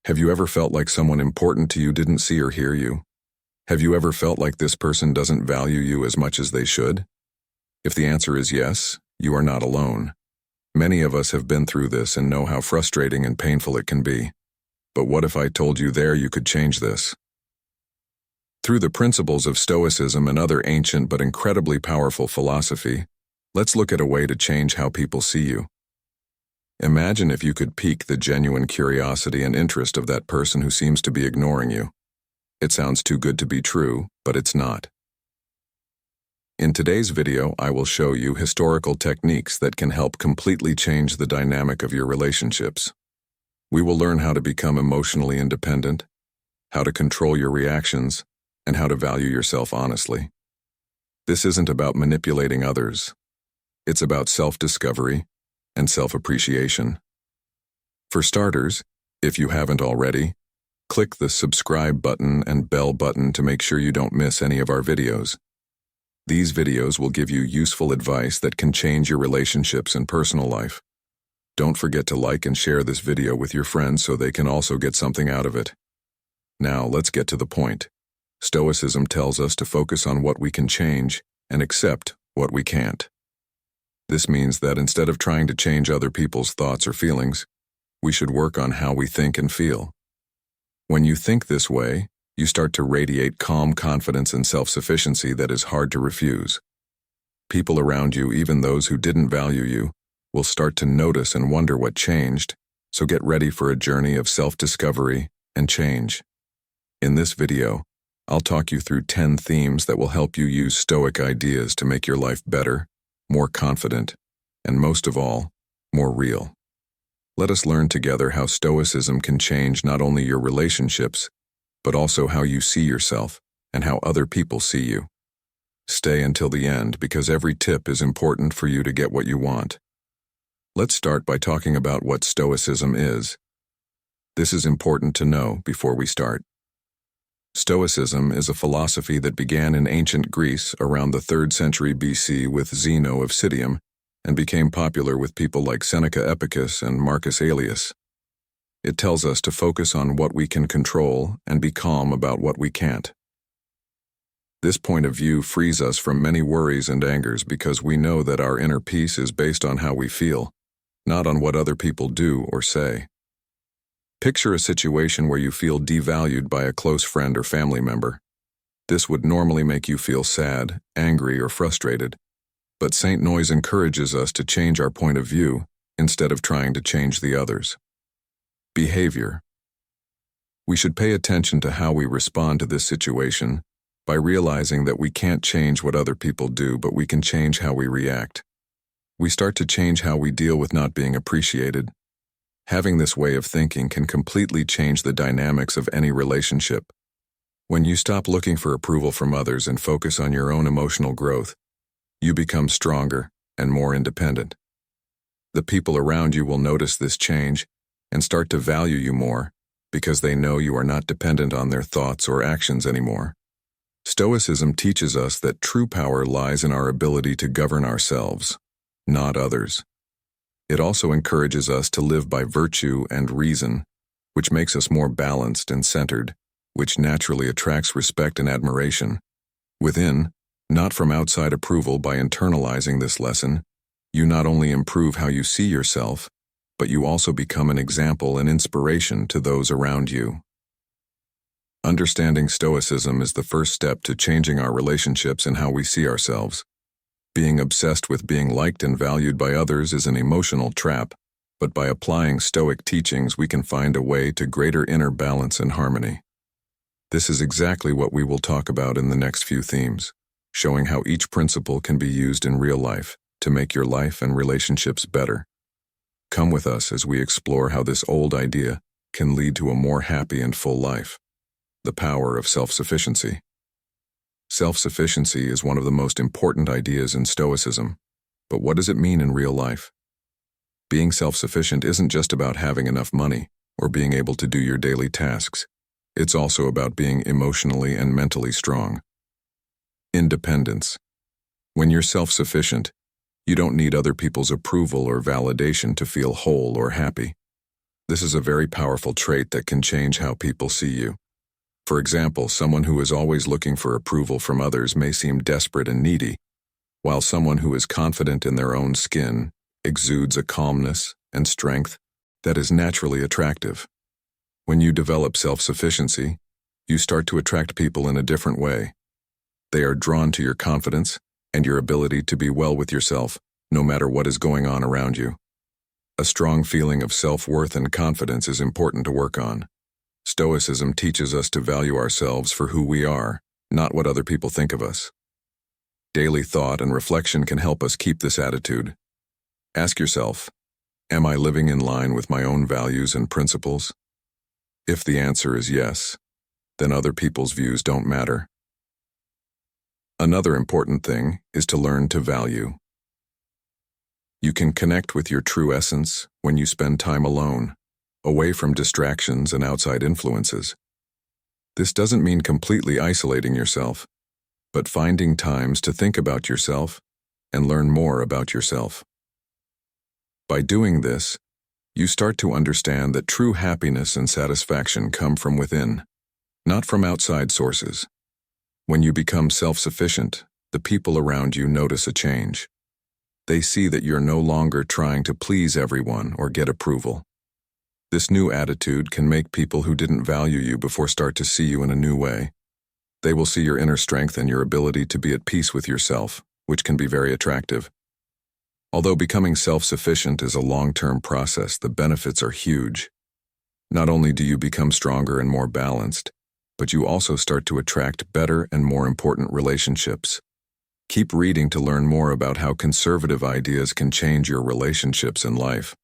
Have you ever felt like someone important to you didn't see or hear you? Have you ever felt like this person doesn't value you as much as they should? If the answer is yes, you are not alone. Many of us have been through this and know how frustrating and painful it can be. But what if I told you you could change this? Through the principles of Stoicism and other ancient but incredibly powerful philosophy, let's look at a way to change how people see you. Imagine if you could pique the genuine curiosity and interest of that person who seems to be ignoring you. It sounds too good to be true, but it's not. In today's video, I will show you historical techniques that can help completely change the dynamic of your relationships. We will learn how to become emotionally independent, how to control your reactions, and how to value yourself honestly. This isn't about manipulating others. It's about self-discovery and self-appreciation. For starters, if you haven't already, click the subscribe button and bell button to make sure you don't miss any of our videos. These videos will give you useful advice that can change your relationships and personal life. Don't forget to like and share this video with your friends so they can also get something out of it. Now, let's get to the point. Stoicism tells us to focus on what we can change and accept what we can't. This means that instead of trying to change other people's thoughts or feelings, we should work on how we think and feel. When you think this way, you start to radiate calm confidence and self-sufficiency that is hard to refuse. People around you, even those who didn't value you, will start to notice and wonder what changed, so get ready for a journey of self-discovery and change. In this video, I'll talk you through 10 themes that will help you use Stoic ideas to make your life better, more confident, and most of all, more real. Let us learn together how Stoicism can change not only your relationships, but also how you see yourself and how other people see you. Stay until the end because every tip is important for you to get what you want. Let's start by talking about what Stoicism is. This is important to know before we start. Stoicism is a philosophy that began in ancient Greece around the 3rd century BC with Zeno of Citium and became popular with people like Seneca Epicus and Marcus Aurelius. It tells us to focus on what we can control and be calm about what we can't. This point of view frees us from many worries and angers because we know that our inner peace is based on how we feel, not on what other people do or say. Picture a situation where you feel devalued by a close friend or family member. This would normally make you feel sad, angry, or frustrated, but St. Noise encourages us to change our point of view instead of trying to change the others. Behavior. We should pay attention to how we respond to this situation by realizing that we can't change what other people do, but we can change how we react. We start to change how we deal with not being appreciated. Having this way of thinking can completely change the dynamics of any relationship. When you stop looking for approval from others and focus on your own emotional growth, you become stronger and more independent. The people around you will notice this change and start to value you more because they know you are not dependent on their thoughts or actions anymore. Stoicism teaches us that true power lies in our ability to govern ourselves, not others. It also encourages us to live by virtue and reason, which makes us more balanced and centered, which naturally attracts respect and admiration. Within, not from outside approval. By internalizing this lesson, you not only improve how you see yourself, but you also become an example and inspiration to those around you. Understanding Stoicism is the first step to changing our relationships and how we see ourselves. Being obsessed with being liked and valued by others is an emotional trap, but by applying Stoic teachings we can find a way to greater inner balance and harmony. This is exactly what we will talk about in the next few themes, showing how each principle can be used in real life to make your life and relationships better. Come with us as we explore how this old idea can lead to a more happy and full life. The power of self-sufficiency. Self-sufficiency is one of the most important ideas in Stoicism, but what does it mean in real life? Being self-sufficient isn't just about having enough money or being able to do your daily tasks. It's also about being emotionally and mentally strong. Independence. When you're self-sufficient, you don't need other people's approval or validation to feel whole or happy. This is a very powerful trait that can change how people see you. For example, someone who is always looking for approval from others may seem desperate and needy, while someone who is confident in their own skin exudes a calmness and strength that is naturally attractive. When you develop self-sufficiency, you start to attract people in a different way. They are drawn to your confidence and your ability to be well with yourself, no matter what is going on around you. A strong feeling of self-worth and confidence is important to work on. Stoicism teaches us to value ourselves for who we are, not what other people think of us. Daily thought and reflection can help us keep this attitude. Ask yourself, am I living in line with my own values and principles? If the answer is yes, then other people's views don't matter. Another important thing is to learn to value. You can connect with your true essence when you spend time alone, away from distractions and outside influences. This doesn't mean completely isolating yourself, but finding times to think about yourself and learn more about yourself. By doing this, you start to understand that true happiness and satisfaction come from within, not from outside sources. When you become self-sufficient, the people around you notice a change. They see that you're no longer trying to please everyone or get approval. This new attitude can make people who didn't value you before start to see you in a new way. They will see your inner strength and your ability to be at peace with yourself, which can be very attractive. Although becoming self-sufficient is a long-term process, the benefits are huge. Not only do you become stronger and more balanced, but you also start to attract better and more important relationships. Keep reading to learn more about how conservative ideas can change your relationships and life.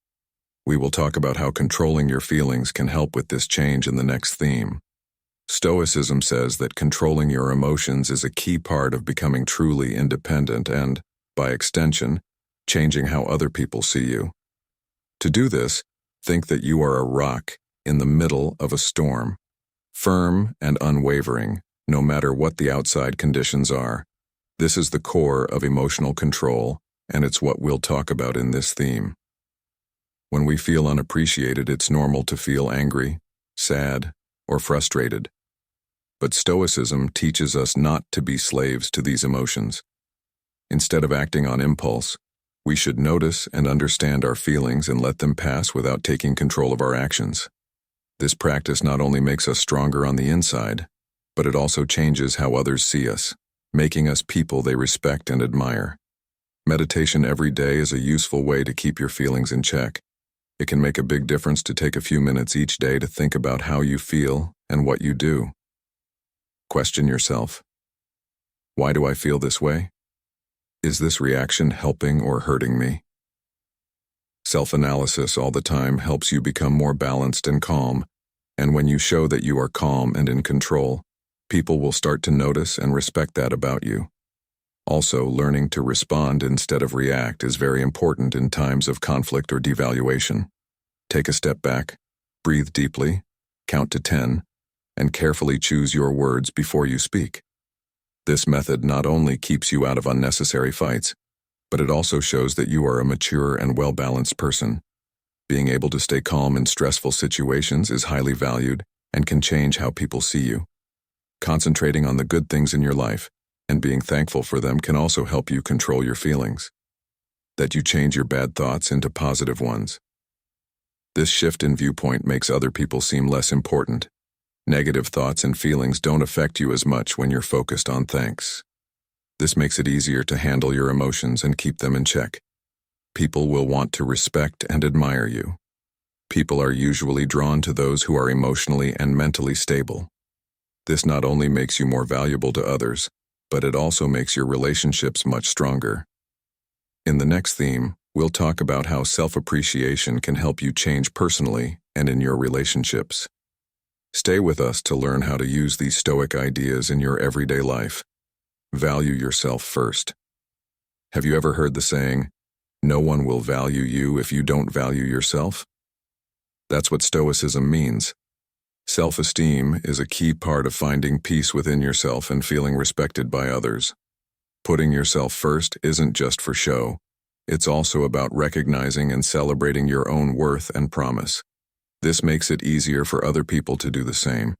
We will talk about how controlling your feelings can help with this change in the next theme. Stoicism says that controlling your emotions is a key part of becoming truly independent and, by extension, changing how other people see you. To do this, think that you are a rock in the middle of a storm, firm and unwavering, no matter what the outside conditions are. This is the core of emotional control, and it's what we'll talk about in this theme. When we feel unappreciated, it's normal to feel angry, sad, or frustrated. But Stoicism teaches us not to be slaves to these emotions. Instead of acting on impulse, we should notice and understand our feelings and let them pass without taking control of our actions. This practice not only makes us stronger on the inside, but it also changes how others see us, making us people they respect and admire. Meditation every day is a useful way to keep your feelings in check. It can make a big difference to take a few minutes each day to think about how you feel and what you do. Question yourself. Why do I feel this way? Is this reaction helping or hurting me? Self-analysis all the time helps you become more balanced and calm, and when you show that you are calm and in control, people will start to notice and respect that about you. Also, learning to respond instead of react is very important in times of conflict or devaluation. Take a step back, breathe deeply, count to 10, and carefully choose your words before you speak. This method not only keeps you out of unnecessary fights, but it also shows that you are a mature and well-balanced person. Being able to stay calm in stressful situations is highly valued and can change how people see you. Concentrating on the good things in your life and being thankful for them can also help you control your feelings. That you change your bad thoughts into positive ones. This shift in viewpoint makes other people seem less important. Negative thoughts and feelings don't affect you as much when you're focused on thanks. This makes it easier to handle your emotions and keep them in check. People will want to respect and admire you. People are usually drawn to those who are emotionally and mentally stable. This not only makes you more valuable to others, but it also makes your relationships much stronger. In the next theme, we'll talk about how self-appreciation can help you change personally and in your relationships. Stay with us to learn how to use these Stoic ideas in your everyday life. Value yourself first. Have you ever heard the saying, "No one will value you if you don't value yourself"? That's what Stoicism means. Self-esteem is a key part of finding peace within yourself and feeling respected by others. Putting yourself first isn't just for show. It's also about recognizing and celebrating your own worth and promise. This makes it easier for other people to do the same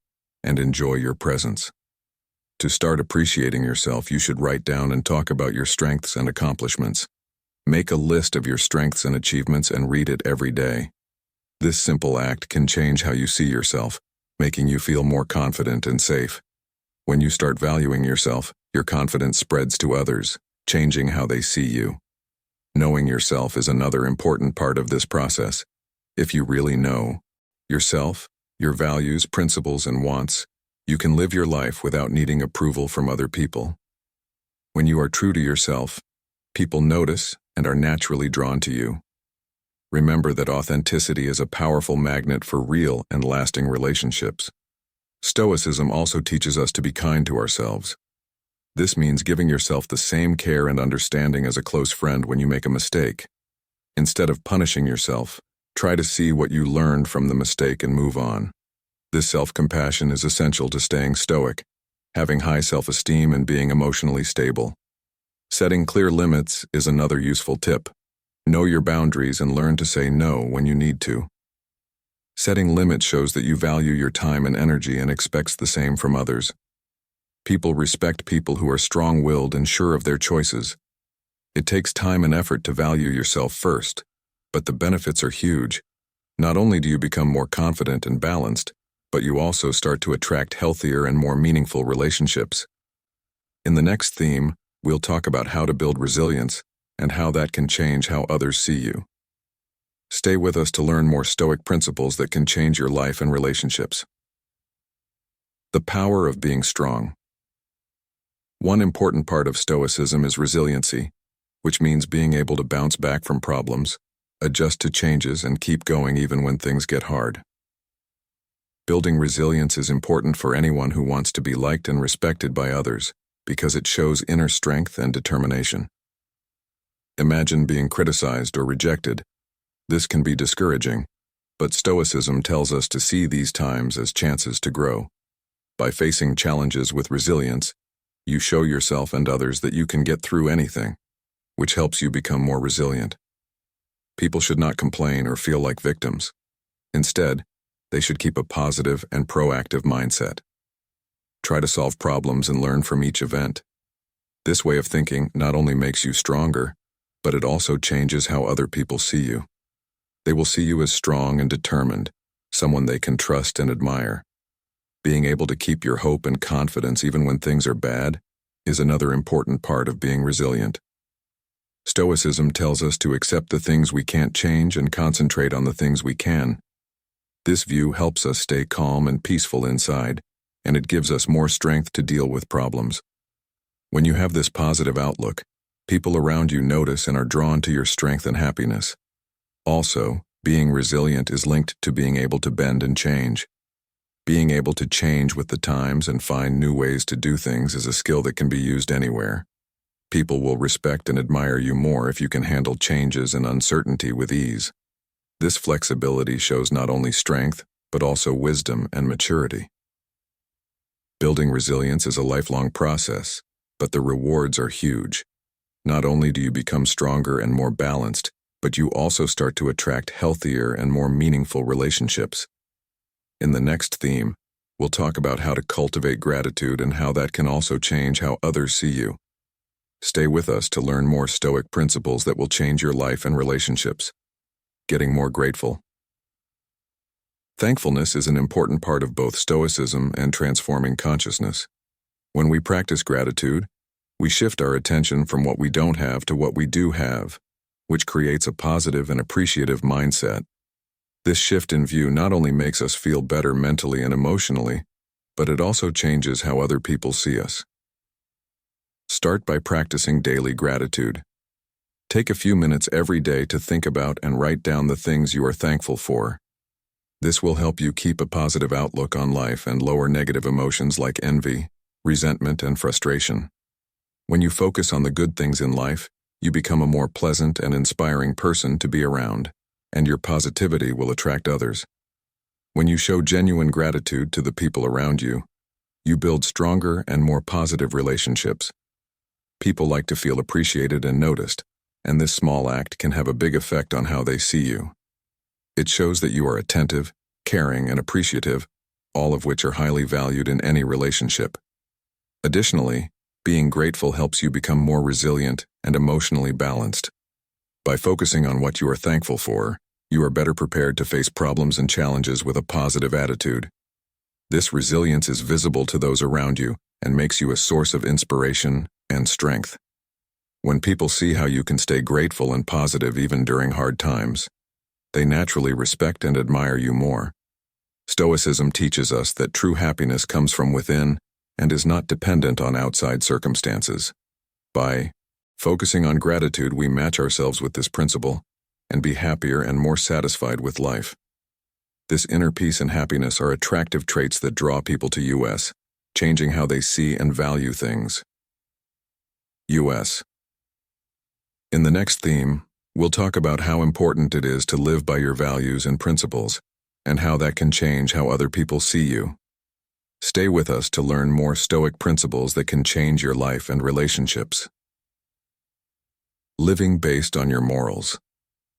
and enjoy your presence. To start appreciating yourself, you should write down and talk about your strengths and accomplishments. Make a list of your strengths and achievements and read it every day. This simple act can change how you see yourself, making you feel more confident and safe. When you start valuing yourself, your confidence spreads to others, changing how they see you. Knowing yourself is another important part of this process. If you really know yourself, your values, principles, and wants, you can live your life without needing approval from other people. When you are true to yourself, people notice and are naturally drawn to you. Remember that authenticity is a powerful magnet for real and lasting relationships. Stoicism also teaches us to be kind to ourselves. This means giving yourself the same care and understanding as a close friend when you make a mistake. Instead of punishing yourself, try to see what you learned from the mistake and move on. This self-compassion is essential to staying stoic, having high self-esteem, and being emotionally stable. Setting clear limits is another useful tip. Know your boundaries and learn to say no when you need to. Setting limits shows that you value your time and energy and expects the same from others. People respect people who are strong-willed and sure of their choices. It takes time and effort to value yourself first, but the benefits are huge. Not only do you become more confident and balanced, but you also start to attract healthier and more meaningful relationships. In the next theme, we'll talk about how to build resilience and how that can change how others see you. Stay with us to learn more Stoic principles that can change your life and relationships. The power of being strong. One important part of Stoicism is resiliency, which means being able to bounce back from problems, adjust to changes, and keep going even when things get hard. Building resilience is important for anyone who wants to be liked and respected by others, because it shows inner strength and determination. Imagine being criticized or rejected. This can be discouraging, but Stoicism tells us to see these times as chances to grow. By facing challenges with resilience, you show yourself and others that you can get through anything, which helps you become more resilient. People should not complain or feel like victims. Instead, they should keep a positive and proactive mindset. Try to solve problems and learn from each event. This way of thinking not only makes you stronger, but it also changes how other people see you. They will see you as strong and determined, someone they can trust and admire. Being able to keep your hope and confidence even when things are bad is another important part of being resilient. Stoicism tells us to accept the things we can't change and concentrate on the things we can. This view helps us stay calm and peaceful inside, and it gives us more strength to deal with problems. When you have this positive outlook, people around you notice and are drawn to your strength and happiness. Also, being resilient is linked to being able to bend and change. Being able to change with the times and find new ways to do things is a skill that can be used anywhere. People will respect and admire you more if you can handle changes and uncertainty with ease. This flexibility shows not only strength, but also wisdom and maturity. Building resilience is a lifelong process, but the rewards are huge. Not only do you become stronger and more balanced, but you also start to attract healthier and more meaningful relationships. In the next theme, we'll talk about how to cultivate gratitude and how that can also change how others see you. Stay with us to learn more Stoic principles that will change your life and relationships. Getting more grateful. Thankfulness is an important part of both Stoicism and transforming consciousness. When we practice gratitude, we shift our attention from what we don't have to what we do have, which creates a positive and appreciative mindset. This shift in view not only makes us feel better mentally and emotionally, but it also changes how other people see us. Start by practicing daily gratitude. Take a few minutes every day to think about and write down the things you are thankful for. This will help you keep a positive outlook on life and lower negative emotions like envy, resentment, and frustration. When you focus on the good things in life, you become a more pleasant and inspiring person to be around, and your positivity will attract others. When you show genuine gratitude to the people around you, you build stronger and more positive relationships. People like to feel appreciated and noticed, and this small act can have a big effect on how they see you. It shows that you are attentive, caring, and appreciative, all of which are highly valued in any relationship. Additionally, being grateful helps you become more resilient and emotionally balanced. By focusing on what you are thankful for, you are better prepared to face problems and challenges with a positive attitude. This resilience is visible to those around you and makes you a source of inspiration and strength. When people see how you can stay grateful and positive even during hard times, they naturally respect and admire you more. Stoicism teaches us that true happiness comes from within and is not dependent on outside circumstances. By focusing on gratitude, we match ourselves with this principle and be happier and more satisfied with life. This inner peace and happiness are attractive traits that draw people to us, changing how they see and value things. In the next theme, we'll talk about how important it is to live by your values and principles, and how that can change how other people see you. Stay with us to learn more Stoic principles that can change your life and relationships. Living based on your morals.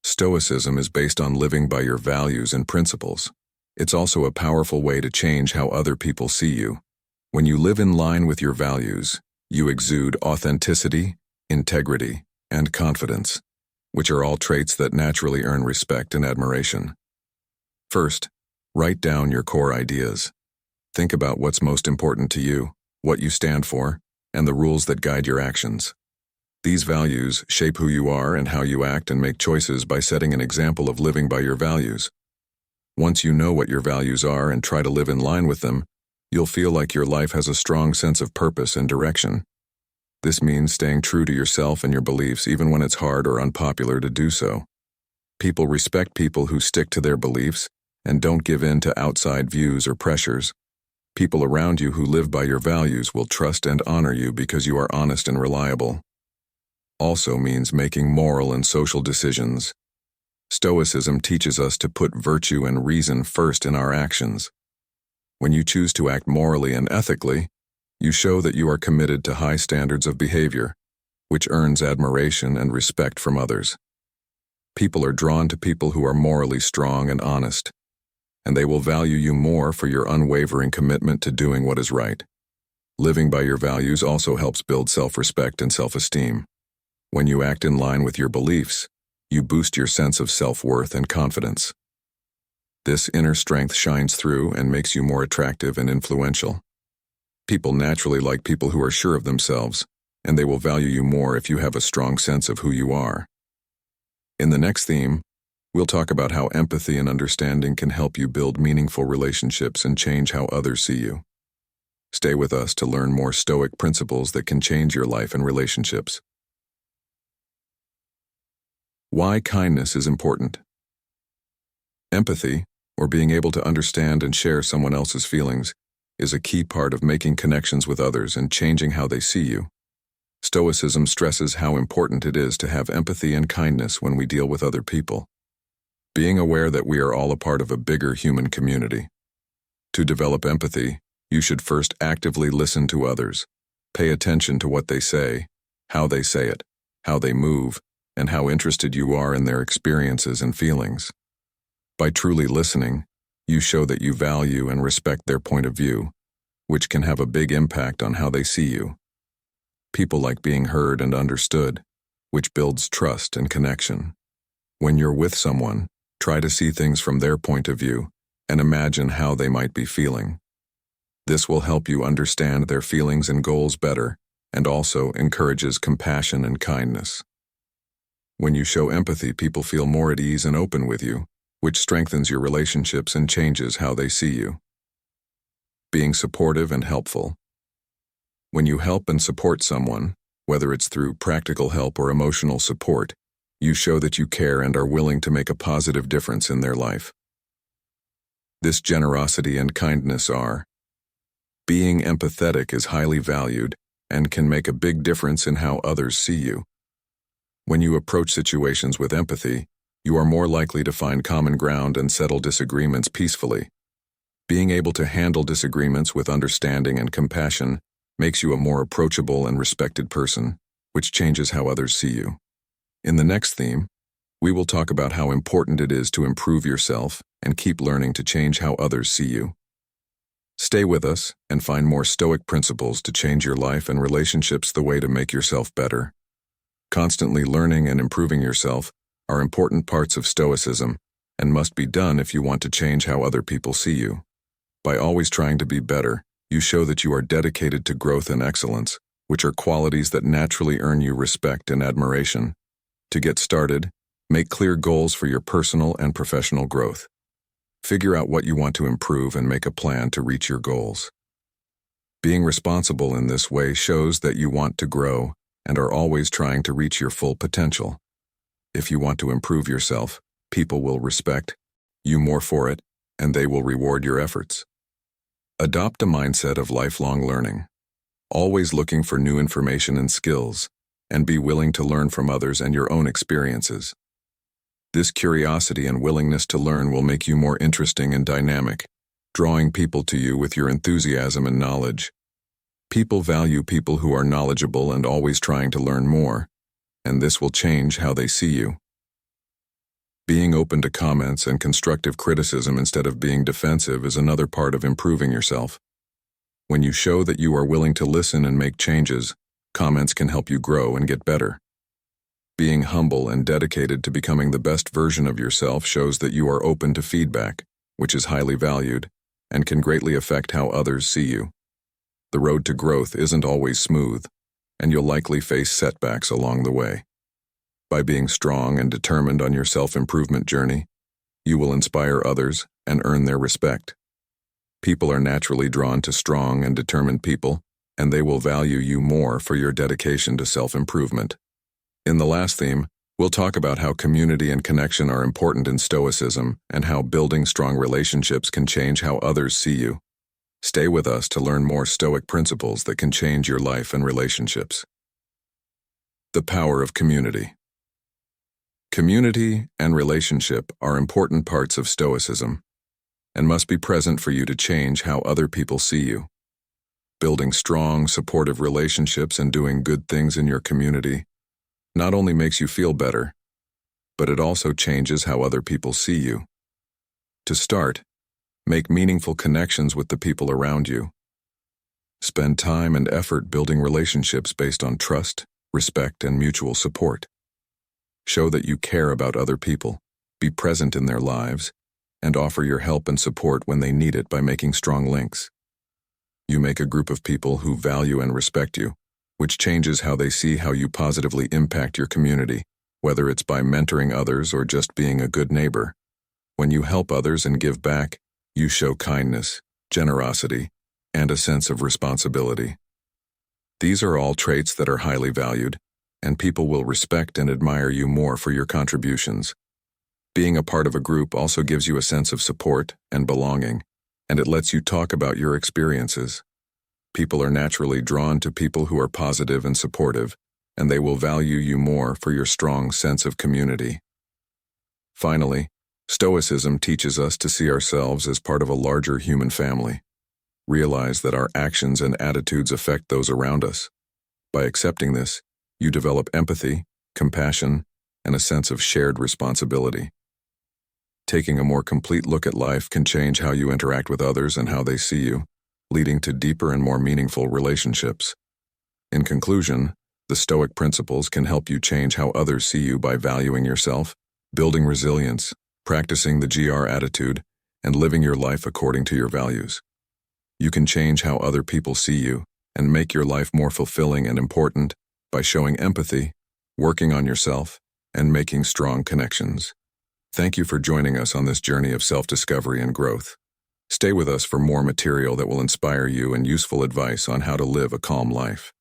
Stoicism is based on living by your values and principles. It's also a powerful way to change how other people see you. When you live in line with your values, you exude authenticity, integrity, and confidence, which are all traits that naturally earn respect and admiration. First, write down your core ideas. Think about what's most important to you, what you stand for, and the rules that guide your actions. These values shape who you are and how you act and make choices by setting an example of living by your values. Once you know what your values are and try to live in line with them, you'll feel like your life has a strong sense of purpose and direction. This means staying true to yourself and your beliefs even when it's hard or unpopular to do so. People respect people who stick to their beliefs and don't give in to outside views or pressures. People around you who live by your values will trust and honor you because you are honest and reliable. Also means making moral and social decisions. Stoicism teaches us to put virtue and reason first in our actions. When you choose to act morally and ethically, you show that you are committed to high standards of behavior, which earns admiration and respect from others. People are drawn to people who are morally strong and honest, and they will value you more for your unwavering commitment to doing what is right. Living by your values also helps build self-respect and self-esteem. When you act in line with your beliefs, you boost your sense of self-worth and confidence. This inner strength shines through and makes you more attractive and influential. People naturally like people who are sure of themselves, and they will value you more if you have a strong sense of who you are. In the next theme, we'll talk about how empathy and understanding can help you build meaningful relationships and change how others see you. Stay with us to learn more Stoic principles that can change your life and relationships. Why kindness is important. Empathy, or being able to understand and share someone else's feelings, is a key part of making connections with others and changing how they see you. Stoicism stresses how important it is to have empathy and kindness when we deal with other people, being aware that we are all a part of a bigger human community. To develop empathy, you should first actively listen to others, pay attention to what they say, how they say it, how they move, and how interested you are in their experiences and feelings. By truly listening, you show that you value and respect their point of view, which can have a big impact on how they see you. People like being heard and understood, which builds trust and connection. When you're with someone, try to see things from their point of view and imagine how they might be feeling. This will help you understand their feelings and goals better and also encourages compassion and kindness. When you show empathy, people feel more at ease and open with you, which strengthens your relationships and changes how they see you. Being supportive and helpful. When you help and support someone, whether it's through practical help or emotional support, you show that you care and are willing to make a positive difference in their life. This generosity and kindness are. Being empathetic is highly valued and can make a big difference in how others see you. When you approach situations with empathy, you are more likely to find common ground and settle disagreements peacefully. Being able to handle disagreements with understanding and compassion makes you a more approachable and respected person, which changes how others see you. In the next theme, we will talk about how important it is to improve yourself and keep learning to change how others see you. Stay with us and find more Stoic principles to change your life and relationships the way to make yourself better. Constantly learning and improving yourself are important parts of Stoicism and must be done if you want to change how other people see you. By always trying to be better, you show that you are dedicated to growth and excellence, which are qualities that naturally earn you respect and admiration. To get started, make clear goals for your personal and professional growth. Figure out what you want to improve and make a plan to reach your goals. Being responsible in this way shows that you want to grow and are always trying to reach your full potential. If you want to improve yourself, people will respect you more for it, and they will reward your efforts. Adopt a mindset of lifelong learning, always looking for new information and skills, and be willing to learn from others and your own experiences. This curiosity and willingness to learn will make you more interesting and dynamic, drawing people to you with your enthusiasm and knowledge. People value people who are knowledgeable and always trying to learn more, and this will change how they see you. Being open to comments and constructive criticism instead of being defensive is another part of improving yourself. When you show that you are willing to listen and make changes, comments can help you grow and get better. Being humble and dedicated to becoming the best version of yourself shows that you are open to feedback, which is highly valued, and can greatly affect how others see you. The road to growth isn't always smooth, and you'll likely face setbacks along the way. By being strong and determined on your self-improvement journey, you will inspire others and earn their respect. People are naturally drawn to strong and determined people, and they will value you more for your dedication to self-improvement. In the last theme, we'll talk about how community and connection are important in Stoicism and how building strong relationships can change how others see you. Stay with us to learn more Stoic principles that can change your life and relationships. The power of community. Community and relationship are important parts of Stoicism and must be present for you to change how other people see you. Building strong, supportive relationships and doing good things in your community not only makes you feel better, but it also changes how other people see you. To start, make meaningful connections with the people around you. Spend time and effort building relationships based on trust, respect, and mutual support. Show that you care about other people, be present in their lives, and offer your help and support when they need it by making strong links. You make a group of people who value and respect you, which changes how they see how you positively impact your community, whether it's by mentoring others or just being a good neighbor. When you help others and give back, you show kindness, generosity, and a sense of responsibility. These are all traits that are highly valued, and people will respect and admire you more for your contributions. Being a part of a group also gives you a sense of support and belonging, and it lets you talk about your experiences. People are naturally drawn to people who are positive and supportive, and they will value you more for your strong sense of community. Finally, Stoicism teaches us to see ourselves as part of a larger human family. Realize that our actions and attitudes affect those around us. By accepting this, you develop empathy, compassion, and a sense of shared responsibility. Taking a more complete look at life can change how you interact with others and how they see you, leading to deeper and more meaningful relationships. In conclusion, the Stoic principles can help you change how others see you by valuing yourself, building resilience, practicing the GR attitude, and living your life according to your values. You can change how other people see you and make your life more fulfilling and important by showing empathy, working on yourself, and making strong connections. Thank you for joining us on this journey of self-discovery and growth. Stay with us for more material that will inspire you and useful advice on how to live a calm life.